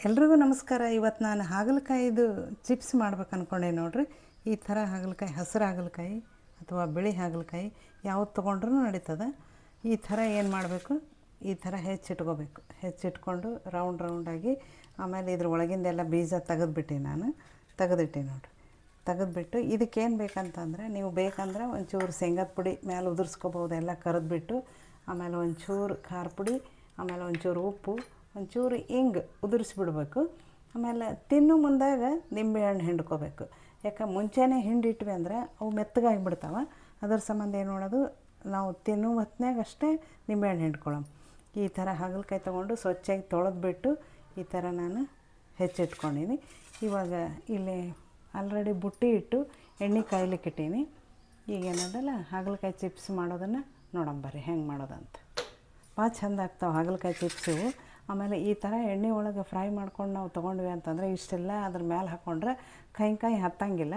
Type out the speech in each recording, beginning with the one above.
ಎಲ್ರಿಗೂ ನಮಸ್ಕಾರ. ಇವತ್ತು ನಾನು ಹಾಗಲಕಾಯಿದು ಚಿಪ್ಸ್ ಮಾಡ್ಬೇಕು ಅಂದ್ಕೊಂಡೆ ನೋಡ್ರಿ. ಈ ಥರ ಹಾಗಲಕಾಯಿ, ಹಸಿರು ಹಾಗಲಕಾಯಿ ಅಥವಾ ಬಿಳಿ ಹಾಗಲಕಾಯಿ ಯಾವ್ದು ತೊಗೊಂಡ್ರೂ ನಡೀತದೆ. ಈ ಥರ ಏನು ಮಾಡಬೇಕು, ಈ ಥರ ಹೆಚ್ಚಿಟ್ಕೋಬೇಕು. ಹೆಚ್ಚಿಟ್ಕೊಂಡು ರೌಂಡಾಗಿ ಆಮೇಲೆ ಇದ್ರ ಒಳಗಿಂದೆಲ್ಲ ಬೀಜ ತೆಗೆದುಬಿಟ್ಟು ತೆಗೆದಿಟ್ಟೆ ನೋಡ್ರಿ. ತೆಗೆದುಬಿಟ್ಟು ಇದಕ್ಕೇನು ಬೇಕಂತಂದರೆ, ನೀವು ಬೇಕಂದ್ರೆ ಒಂಚೂರು ಶೇಂಗಾದ ಪುಡಿ ಮೇಲೆ ಉದುರಿಸ್ಕೋಬೋದು. ಎಲ್ಲ ಕರೆದ್ಬಿಟ್ಟು ಆಮೇಲೆ ಒಂಚೂರು ಖಾರ ಪುಡಿ, ಆಮೇಲೆ ಒಂಚೂರು ಉಪ್ಪು, ಒಂಚೂರು ಹಿಂಗೆ ಉದುರಿಸ್ಬಿಡ್ಬೇಕು. ಆಮೇಲೆ ತಿನ್ನೋ ಮುಂದಾಗ ನಿಂಬೆಹಣ್ಣು ಹಿಂಡ್ಕೋಬೇಕು. ಯಾಕೆ ಮುಂಚೆನೇ ಹಿಂಡಿಟ್ವಿ ಅಂದರೆ ಅವು ಮೆತ್ತಗಾಗಿಬಿಡ್ತಾವೆ. ಅದರ ಸಂಬಂಧ ಏನು ಮಾಡೋದು, ನಾವು ತಿನ್ನೋ ಹೊತ್ನಾಗ ಅಷ್ಟೇ ನಿಂಬೆಹಣ್ಣು ಹಿಂಡ್ಕೊಳ್ಳೋಣ. ಈ ಥರ ಹಾಗಲಕಾಯಿ ತೊಗೊಂಡು ಸ್ವಚ್ಛಾಗಿ ತೊಳೆದ್ಬಿಟ್ಟು ಈ ಥರ ನಾನು ಹೆಚ್ಚಿಟ್ಕೊಂಡೀನಿ. ಇವಾಗ ಇಲ್ಲಿ ಆಲ್ರೆಡಿ ಬುಟ್ಟಿ ಇಟ್ಟು ಎಣ್ಣೆ ಕಾಯ್ಲಿಕ್ಕೆ ಇಟ್ಟೀನಿ. ಈಗ ಏನದಲ್ಲ ಹಾಗಲಕಾಯಿ ಚಿಪ್ಸ್ ಮಾಡೋದನ್ನು ನೋಡಂಬರ್ರಿ ಹೆಂಗೆ ಮಾಡೋದಂತ. ಭಾಳ ಚೆಂದ ಆಗ್ತಾವೆ ಹಾಗಲಕಾಯಿ ಚಿಪ್ಸು. ಆಮೇಲೆ ಈ ಥರ ಎಣ್ಣೆ ಒಳಗೆ ಫ್ರೈ ಮಾಡ್ಕೊಂಡು ನಾವು ತೊಗೊಂಡ್ವಿ ಅಂತಂದರೆ ಇಷ್ಟೆಲ್ಲ ಅದ್ರ ಮೇಲೆ ಹಾಕ್ಕೊಂಡ್ರೆ ಕೈ ಹತ್ತಂಗಿಲ್ಲ.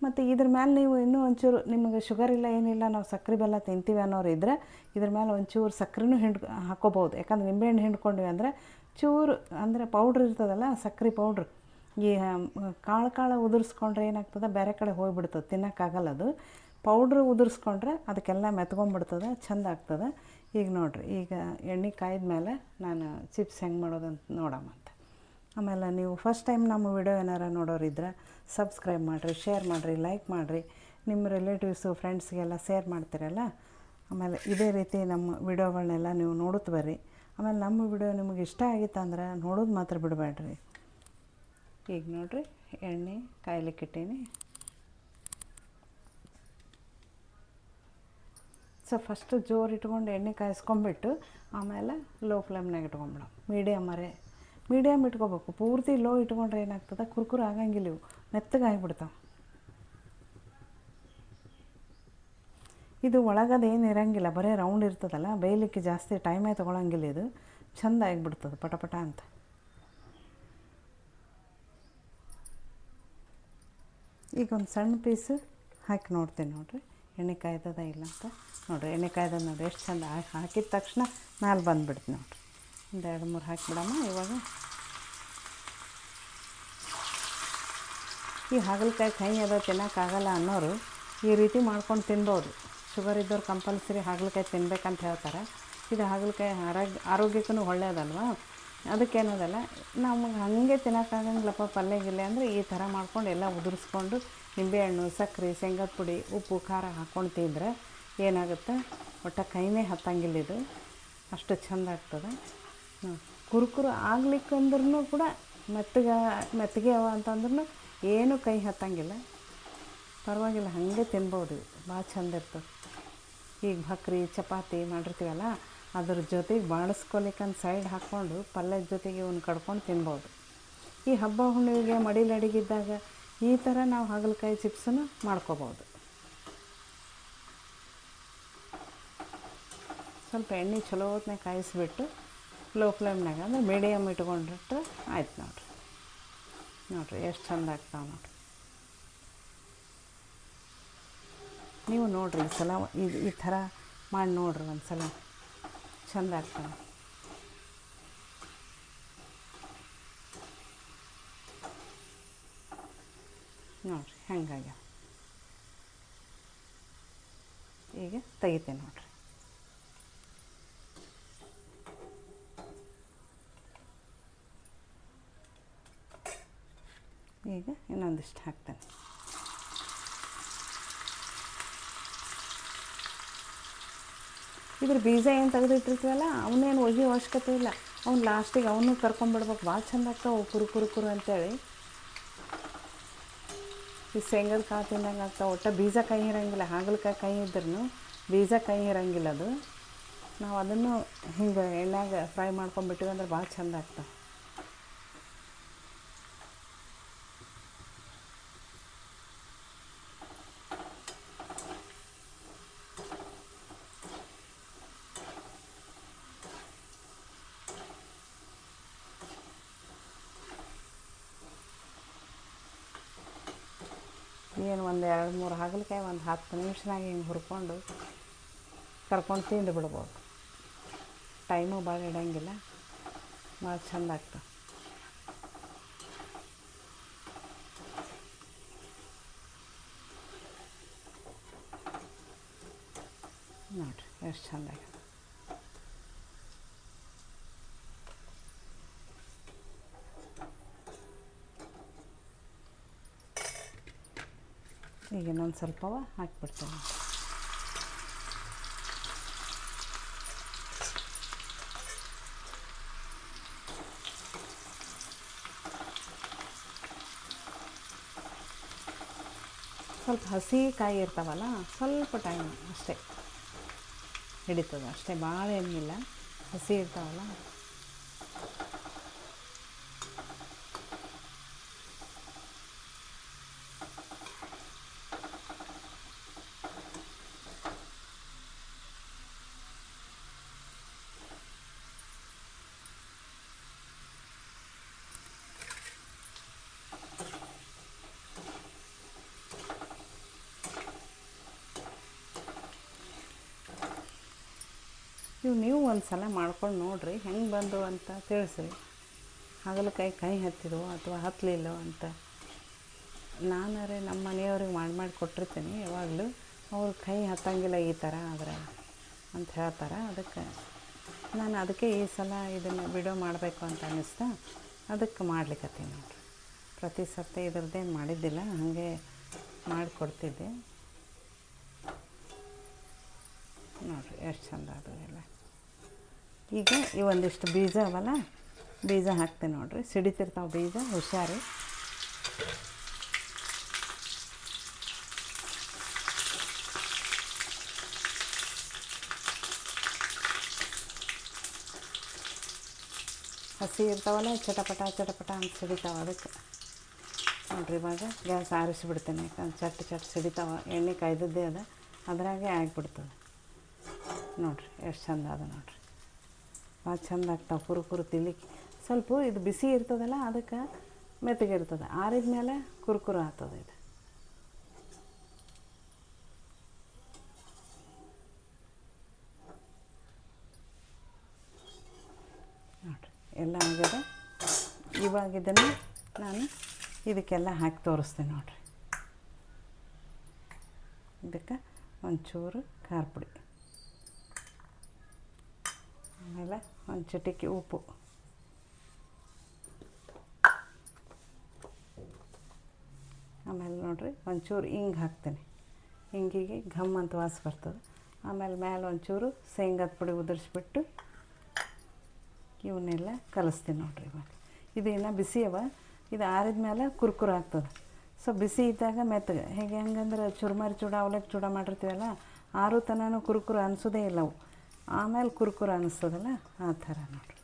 ಮತ್ತು ಇದ್ರ ಮೇಲೆ ನೀವು ಇನ್ನೂ ಒಂಚೂರು ನಿಮಗೆ ಶುಗರ್ ಇಲ್ಲ ಏನಿಲ್ಲ, ನಾವು ಸಕ್ಕರೆ ಬೆಲ್ಲ ತಿಂತೀವಿ ಅನ್ನೋರು ಇದ್ದರೆ ಇದ್ರ ಮೇಲೆ ಒಂಚೂರು ಸಕ್ಕರೆನೂ ಹಾಕ್ಕೋಬೋದು. ಯಾಕಂದ್ರೆ ನಿಂಬೆಹಣ್ಣು ಹಿಂಡ್ಕೊಂಡ್ವಿ ಅಂದರೆ ಚೂರು ಅಂದರೆ ಪೌಡ್ರ್ ಇರ್ತದಲ್ಲ, ಸಕ್ಕರೆ ಪೌಡ್ರ್, ಈ ಕಾಳು ಉದುರಿಸ್ಕೊಂಡ್ರೆ ಏನಾಗ್ತದೆ, ಬೇರೆ ಕಡೆ ಹೋಗಿಬಿಡ್ತದೆ, ತಿನ್ನೋಕ್ಕಾಗಲ್ಲ. ಅದು ಪೌಡ್ರ್ ಉದುರಿಸ್ಕೊಂಡ್ರೆ ಅದಕ್ಕೆಲ್ಲ ಮೆತ್ಕೊಂಡ್ಬಿಡ್ತದೆ, ಚೆಂದ ಆಗ್ತದೆ. ಈಗ ನೋಡಿರಿ, ಈಗ ಎಣ್ಣೆ ಕಾಯ್ದ ಮೇಲೆ ನಾನು ಚಿಪ್ಸ್ ಹೆಂಗೆ ಮಾಡೋದಂತ ನೋಡೋಮಂತ. ಆಮೇಲೆ ನೀವು ಫಸ್ಟ್ ಟೈಮ್ ನಮ್ಮ ವಿಡಿಯೋ ಏನಾರು ನೋಡೋರಿದ್ರೆ ಸಬ್ಸ್ಕ್ರೈಬ್ ಮಾಡಿರಿ, ಶೇರ್ ಮಾಡಿರಿ, ಲೈಕ್ ಮಾಡಿರಿ. ನಿಮ್ಮ ರಿಲೇಟಿವ್ಸು ಫ್ರೆಂಡ್ಸ್ಗೆಲ್ಲ ಶೇರ್ ಮಾಡ್ತೀರಲ್ಲ. ಆಮೇಲೆ ಇದೇ ರೀತಿ ನಮ್ಮ ವಿಡಿಯೋಗಳನ್ನೆಲ್ಲ ನೀವು ನೋಡುತ್ತ ಬರ್ರಿ. ಆಮೇಲೆ ನಮ್ಮ ವಿಡಿಯೋ ನಿಮಗೆ ಇಷ್ಟ ಆಗಿತ್ತಂದ್ರೆ ನೋಡೋದು ಮಾತ್ರ ಬಿಡಬೇಡ್ರಿ. ಈಗ ನೋಡಿರಿ, ಎಣ್ಣೆ ಕಾಯ್ಲಿಕ್ಕೆ ಇಟ್ಟೀನಿ. ಸೊ ಫಸ್ಟು ಜೋರು ಇಟ್ಕೊಂಡು ಎಣ್ಣೆ ಕಾಯಿಸ್ಕೊಂಬಿಟ್ಟು ಆಮೇಲೆ ಲೋ ಫ್ಲೇಮ್ನಾಗ ಇಟ್ಕೊಂಬಿಡೋ. ಮೀಡಿಯಮ್ ಇಟ್ಕೋಬೇಕು. ಪೂರ್ತಿ ಲೋ ಇಟ್ಕೊಂಡ್ರೆ ಏನಾಗ್ತದೆ, ಕುರ್ಕುರು ಆಗಂಗಿಲ್ಲ, ಇವು ಮೆತ್ತಗಾಗಿಬಿಡ್ತಾವೆ. ಇದು ಒಳಗದೇನು ಇರೋಂಗಿಲ್ಲ, ಬರೀ ರೌಂಡ್ ಇರ್ತದಲ್ಲ, ಬೇಯಲಿಕ್ಕೆ ಜಾಸ್ತಿ ಟೈಮೇ ತೊಗೊಳಂಗಿಲ್ಲ. ಇದು ಚೆಂದ ಆಗಿಬಿಡ್ತದೆ ಪಟ ಅಂತ. ಈಗ ಒಂದು ಸಣ್ಣ ಪೀಸು ಹಾಕಿ ನೋಡ್ತೀನಿ ನೋಡಿರಿ, ಎಣ್ಣೆ ಕಾಯ್ದದ ಇಲ್ಲ ಅಂತ. ನೋಡಿರಿ, ಎಣ್ಣೆ ಕಾಯ್ದದ ನೋಡಿರಿ ಎಷ್ಟು ಚೆಂದ. ಹಾಕಿದ ತಕ್ಷಣ ಮೇಲೆ ಬಂದುಬಿಡ್ತು ನೋಡಿರಿ. ಒಂದು 2-3 ಹಾಕಿಬಿಡಮ್ಮ. ಇವಾಗ ಈ ಹಾಗಲಕಾಯಿ ಕೈ ಅದ ತಿನ್ನೋಕ್ಕಾಗಲ್ಲ ಅನ್ನೋರು ಈ ರೀತಿ ಮಾಡ್ಕೊಂಡು ತಿನ್ಬೋದು. ಶುಗರ್ ಇದ್ದವ್ರು ಕಂಪಲ್ಸರಿ ಹಾಗಲಕಾಯಿ ತಿನ್ಬೇಕಂತ ಹೇಳ್ತಾರೆ. ಇದು ಹಾಗಲಕಾಯಿ ಆರೋಗ್ಯಕ್ಕೂ ಒಳ್ಳೆಯದಲ್ವ. ಅದಕ್ಕೇನದಲ್ಲ, ನಮಗೆ ಹಾಗೆ ತಿನ್ನೋಕ್ಕಾಗಂಗಿಲ್ಲಪ್ಪ ಪಲ್ಯಗಿಲ್ಲ ಅಂದರೆ ಈ ಥರ ಮಾಡ್ಕೊಂಡು ಎಲ್ಲ ಉದುರಿಸ್ಕೊಂಡು ನಿಂಬೆಹಣ್ಣು, ಸಕ್ಕರೆ, ಶೇಂಗಾದ ಪುಡಿ, ಉಪ್ಪು, ಖಾರ ಹಾಕ್ಕೊಂಡು ತಿಂದರೆ ಏನಾಗುತ್ತೆ, ಒಟ್ಟು ಕೈನೇ ಹತ್ತಂಗಿಲ್ಲ. ಇದು ಅಷ್ಟು ಚೆಂದ ಆಗ್ತದೆ. ಕುರುಕುರು ಆಗ್ಲಿಕ್ಕಂದ್ರೂ ಕೂಡ ಮೆತ್ತಗೆ ಅವ ಅಂತಂದ್ರೂ ಏನೂ ಕೈ ಹತ್ತಂಗಿಲ್ಲ, ಪರವಾಗಿಲ್ಲ, ಹಾಗೆ ತಿನ್ಬೋದು. ಭಾಳ ಚೆಂದ ಇರ್ತದೆ. ಈಗ ಭಕ್ರಿ ಚಪಾತಿ ಮಾಡಿರ್ತೀವಲ್ಲ, ಅದ್ರ ಜೊತೆಗೆ ಬಾಡಿಸ್ಕೊಲಿಕ್ಕಂತ ಸೈಡ್ ಹಾಕ್ಕೊಂಡು ಪಲ್ಯದ ಜೊತೆಗೆ ಇವನ್ನ ಕಡ್ಕೊಂಡು ತಿನ್ಬೋದು. ಈ ಹಬ್ಬ ಹುಣ್ಣಿಮೆಗೆ ಮಡಿಲು ಅಡಿಗಿದ್ದಾಗ ಈ ಥರ ನಾವು ಹಾಗಲಕಾಯಿ ಚಿಪ್ಸನ್ನು ಮಾಡ್ಕೋಬೋದು. ಸ್ವಲ್ಪ ಎಣ್ಣೆ ಚಲೋ ಹೊತ್ನಾಗ ಕಾಯಿಸ್ಬಿಟ್ಟು ಲೋ ಫ್ಲೇಮ್ನಾಗ ಅಂದರೆ ಮೀಡಿಯಮ್ ಇಟ್ಕೊಂಡಿಟ್ರೆ ಆಯ್ತು. ನೋಡಿರಿ ಎಷ್ಟು ಚೆಂದ ಆಗ್ತಾವೆ ನೋಡಿರಿ. ನೀವು ನೋಡಿರಿ ಈ ಸಲ ಈ ಥರ ಮಾಡಿ ನೋಡಿರಿ ಒಂದು ಸಲ, ಚೆಂದ ಆಗ್ತಾವೆ. ನೋಡಿರಿ ಹೆಂಗಾಗ್ಯ. ಈಗ ತೆಗಿತೇನೆ ನೋಡಿರಿ. ಈಗ ಇನ್ನೊಂದಿಷ್ಟು ಹಾಕ್ತೇನೆ. ಇದ್ರ ಬೀಜ ಏನು ತೆಗೆದಿಟ್ಟಿರ್ತೀವಲ್ಲ, ಅವನ್ನೇನು ಒಗಿ ಅವಶ್ಯಕತೆ ಇಲ್ಲ. ಅವ್ನು ಲಾಸ್ಟಿಗೆ ಅವನು ಕರ್ಕೊಂಬಿಡ್ಬೇಕು. ಭಾಳ ಚೆಂದ ಆಗ್ತಾವೆ ಕುರುಕುರು ಅಂತೇಳಿ. ಈ ಶೇಂಗದ ಕಾಳು ತಿಂದಂಗೆ ಆಗ್ತಾವೆ. ಒಟ್ಟು ಬೀಜ ಕೈ ಇರೋಂಗಿಲ್ಲ. ಹಾಗಲಕಾಯಿ ಕೈ ಇದ್ರೂ ಬೀಜ ಕೈ ಇರೋಂಗಿಲ್ಲ. ಅದು ನಾವು ಅದನ್ನು ಹಿಂಗೆ ಎಣ್ಣೆಗೆ ಫ್ರೈ ಮಾಡ್ಕೊಂಡ್ಬಿಟ್ಟಿವಿ ಅಂದ್ರೆ ಭಾಳ ಚೆಂದ ಆಗ್ತಾವೆ. ಏನು ಒಂದು 2-3 ಹಾಗಲಕಾಯಿ ಒಂದು 10 ನಿಮಿಷನಾಗ ಹಿಂಗೆ ಹುರ್ಕೊಂಡು ಕರ್ಕೊಂಡು ತಿಂದು ಬಿಡ್ಬೋದು. ಟೈಮು ಭಾಳ ಇಡೋಂಗಿಲ್ಲ, ಭಾಳ ಚೆಂದ ಆಗ್ತವೆ. ಎಷ್ಟು ಚೆಂದಾಗಿ. ಈಗ ಇನ್ನೊಂದು ಸ್ವಲ್ಪವ ಹಾಕಿಬಿಡ್ತೇನೆ. ಸ್ವಲ್ಪ ಹಸಿ ಕಾಯಿ ಇರ್ತಾವಲ್ಲ, ಸ್ವಲ್ಪ ಟೈಮ್ ಅಷ್ಟೇ ಹಿಡಿತದೆ ಅಷ್ಟೇ, ಭಾಳ ಏನಿಲ್ಲ. ಹಸಿ ಇರ್ತಾವಲ್ಲ ನೀವು ಒಂದು ಸಲ ಮಾಡ್ಕೊಂಡು ನೋಡಿರಿ, ಹೆಂಗೆ ಬಂದು ಅಂತ ತಿಳಿಸ್ರಿ. ಹಾಗಲಕಾಯಿ ಕೈ ಹತ್ತಿದೋ ಅಥವಾ ಹತ್ತಲಿಲ್ಲೋ ಅಂತ. ನಾನಾರೆ ನಮ್ಮ ಮನೆಯವ್ರಿಗೆ ಮಾಡಿ ಕೊಟ್ಟಿರ್ತೀನಿ ಯಾವಾಗಲೂ. ಅವ್ರ ಕೈ ಹತ್ತಂಗಿಲ್ಲ ಈ ಥರ ಆದ್ರೆ ಅಂತ ಹೇಳ್ತಾರೆ. ಅದಕ್ಕೆ ಈ ಸಲ ಇದನ್ನು ವಿಡಿಯೋ ಮಾಡಬೇಕು ಅಂತ ಅನ್ನಿಸ್ತಾ ಅದಕ್ಕೆ ಮಾಡ್ಲಿಕ್ಕತ್ತೀನಿ ನೋಡಿರಿ. ಪ್ರತಿ ಸರ್ತಿ ಇದ್ರದ್ದೇನು ಮಾಡಿದ್ದಿಲ್ಲ, ಹಾಗೆ ಮಾಡಿಕೊಡ್ತಿದ್ದೆ ನೋಡಿರಿ ಎಷ್ಟು ಚಂದ ಅದು ಎಲ್ಲ. ಈಗ ಇವೊಂದಿಷ್ಟು ಬೀಜ ಅವಲ್ಲ, ಬೀಜ ಹಾಕ್ತೀನಿ ನೋಡಿರಿ. ಸಿಡಿತಿರ್ತಾವೆ ಬೀಜ, ಹುಷಾರು. ಹಸಿ ಇರ್ತಾವಲ್ಲ, ಚಟಪಟ ಚಟಪಟ ಅಂತ ಸಿಡಿತಾವೆ. ಅದಕ್ಕೆ ನೋಡಿರಿ ಇವಾಗ ಗ್ಯಾಸ್ ಆರಿಸಿಬಿಡ್ತೇನೆ, ಯಾಕಂದ್ರೆ ಚಟ್ ಸಿಡಿತಾವೆ. ಎಣ್ಣೆ ಕಾಯ್ದದ್ದೇ ಅದ, ಅದ್ರಾಗೆ ಆಗಿಬಿಡ್ತದೆ ನೋಡಿರಿ. ಎಷ್ಟು ಚಂದ ಅದ ನೋಡಿರಿ, ಭಾಳ ಚಂದ ಆಗ್ತಾವೆ. ಕುರು ತಿಲಿಕ್ಕೆ ಸ್ವಲ್ಪ ಇದು ಬಿಸಿ ಇರ್ತದಲ್ಲ, ಅದಕ್ಕೆ ಮೆತ್ತಗಿರ್ತದೆ. ಆರಿದ ಮೇಲೆ ಕುರು ಆಗ್ತದೆ ಇದು. ನೋಡಿರಿ ಎಲ್ಲ ಆಗ್ಯದ. ಇವಾಗ ಇದನ್ನು ನಾನು ಇದಕ್ಕೆಲ್ಲ ಹಾಕಿ ತೋರಿಸ್ತೀನಿ ನೋಡಿರಿ. ಇದಕ್ಕೆ ಒಂಚೂರು ಖಾರ ಪುಡಿ, ಆಮೇಲೆ ಒಂದು ಚಿಟಿಕೆ ಉಪ್ಪು, ಆಮೇಲೆ ನೋಡಿರಿ ಒಂಚೂರು ಹಿಂಗೆ ಹಾಕ್ತೀನಿ. ಹಿಂಗಿಗೆ ಘಮ್ ಅಂತ ವಾಸ ಬರ್ತದೆ. ಆಮೇಲೆ ಮೇಲೆ ಒಂಚೂರು ಶೇಂಗಾದ ಪುಡಿ ಉದುರಿಸ್ಬಿಟ್ಟು ಇವನ್ನೆಲ್ಲ ಕಲಿಸ್ತೀನಿ ನೋಡಿರಿ. ಇವಾಗ ಇದು ಇನ್ನೂ ಬಿಸಿ ಅವ, ಇದು ಆರಿದ ಮೇಲೆ ಕುರ್ಕುರು ಆಗ್ತದೆ. ಸೊ ಬಿಸಿ ಇದ್ದಾಗ ಮೆತ್ತಗೆ ಹೆಂಗಂದ್ರೆ ಚುರ್ಮರಿ ಚೂಡ, ಅವಲಕ್ಕಿ ಚೂಡ ಮಾಡಿರ್ತೀವಲ್ಲ, ಆರು ತನೂ ಕುರ್ಕುರು ಅನಿಸೋದೇ ಇಲ್ಲ ಅವು. ಆಮೇಲೆ ಕುರ್ಕುರು ಅನ್ನಿಸ್ತದಲ್ಲ, ಆ ಥರ ನೋಡಿರಿ.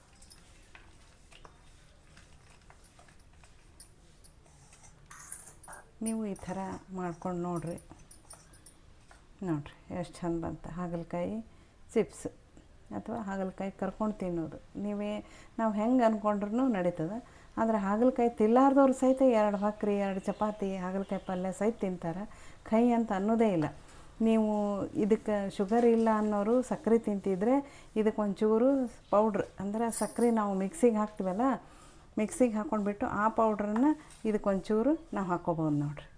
ನೀವು ಈ ಥರ ಮಾಡ್ಕೊಂಡು ನೋಡಿರಿ ಎಷ್ಟು ಚಂದ ಬಂತ. ಹಾಗಲಕಾಯಿ ಚಿಪ್ಸ್ ಅಥವಾ ಹಾಗಲಕಾಯಿ ಕರ್ಕೊಂಡು ತಿನ್ನೋದು ನಾವು ಹೆಂಗೆ ಅಂದ್ಕೊಂಡ್ರೂ ನಡೀತದೆ. ಆದರೆ ಹಾಗಲಕಾಯಿ ತಿನ್ನಲಾರ್ದವ್ರು ಸಹಿತ 2 ಭಾಕ್ರಿ 2 ಚಪಾತಿ ಹಾಗಲಕಾಯಿ ಪಲ್ಯ ಸಹಿತ ತಿಂತಾರೆ. ಕೈ ಅಂತ ಅನ್ನೋದೇ ಇಲ್ಲ. ನೀವು ಇದಕ್ಕೆ ಶುಗರ್ ಇಲ್ಲ ಅನ್ನೋರು ಸಕ್ಕರೆ ತಿಂತಿದ್ರೆ ಇದಕ್ಕೆ ಒಂಚೂರು ಪೌಡ್ರ್, ಅಂದರೆ ಸಕ್ಕರೆ ನಾವು ಮಿಕ್ಸಿಗೆ ಹಾಕ್ತೀವಲ್ಲ, ಮಿಕ್ಸಿಗೆ ಹಾಕ್ಕೊಂಡ್ಬಿಟ್ಟು ಆ ಪೌಡ್ರನ್ನು ಇದಕ್ಕೆ ಒಂಚೂರು ನಾವು ಹಾಕ್ಕೋಬೋದು ನೋಡಿರಿ.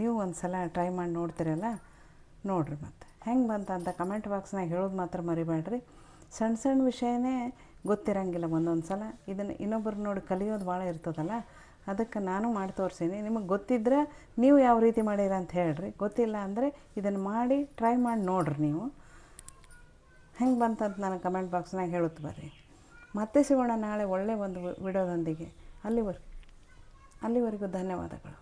ನೀವು ಒಂದು ಸಲ ಟ್ರೈ ಮಾಡಿ ನೋಡ್ತೀರಲ್ಲ, ನೋಡಿರಿ ಮತ್ತು ಹೆಂಗೆ ಬಂತ ಕಮೆಂಟ್ ಬಾಕ್ಸ್ನಾಗ ಹೇಳೋದು ಮಾತ್ರ ಮರಿಬೇಡ್ರಿ. ಸಣ್ಣ ವಿಷಯನೇ ಗೊತ್ತಿರಂಗಿಲ್ಲ ಒಂದೊಂದು ಸಲ. ಇದನ್ನು ಇನ್ನೊಬ್ಬರು ನೋಡಿ ಕಲಿಯೋದು ಭಾಳ ಇರ್ತದಲ್ಲ, ಅದಕ್ಕೆ ನಾನು ಮಾಡಿ ತೋರಿಸೀನಿ. ನಿಮಗೆ ಗೊತ್ತಿದ್ದರೆ ನೀವು ಯಾವ ರೀತಿ ಮಾಡೀರ ಅಂತ ಹೇಳ್ರಿ. ಗೊತ್ತಿಲ್ಲ ಅಂದರೆ ಇದನ್ನು ಮಾಡಿ ಟ್ರೈ ಮಾಡಿ ನೋಡಿರಿ. ನೀವು ಹೆಂಗೆ ಬಂತಂತ ನನಗೆ ಕಮೆಂಟ್ ಬಾಕ್ಸ್ನಾಗ ಹೇಳುತ್ತೆ ಬರ್ರಿ. ಮತ್ತೆ ಸಿಗೋಣ ನಾಳೆ ಒಳ್ಳೆಯ ಒಂದು ವಿಡಿಯೋದೊಂದಿಗೆ. ಅಲ್ಲಿವರೆಗೂ ಧನ್ಯವಾದಗಳು.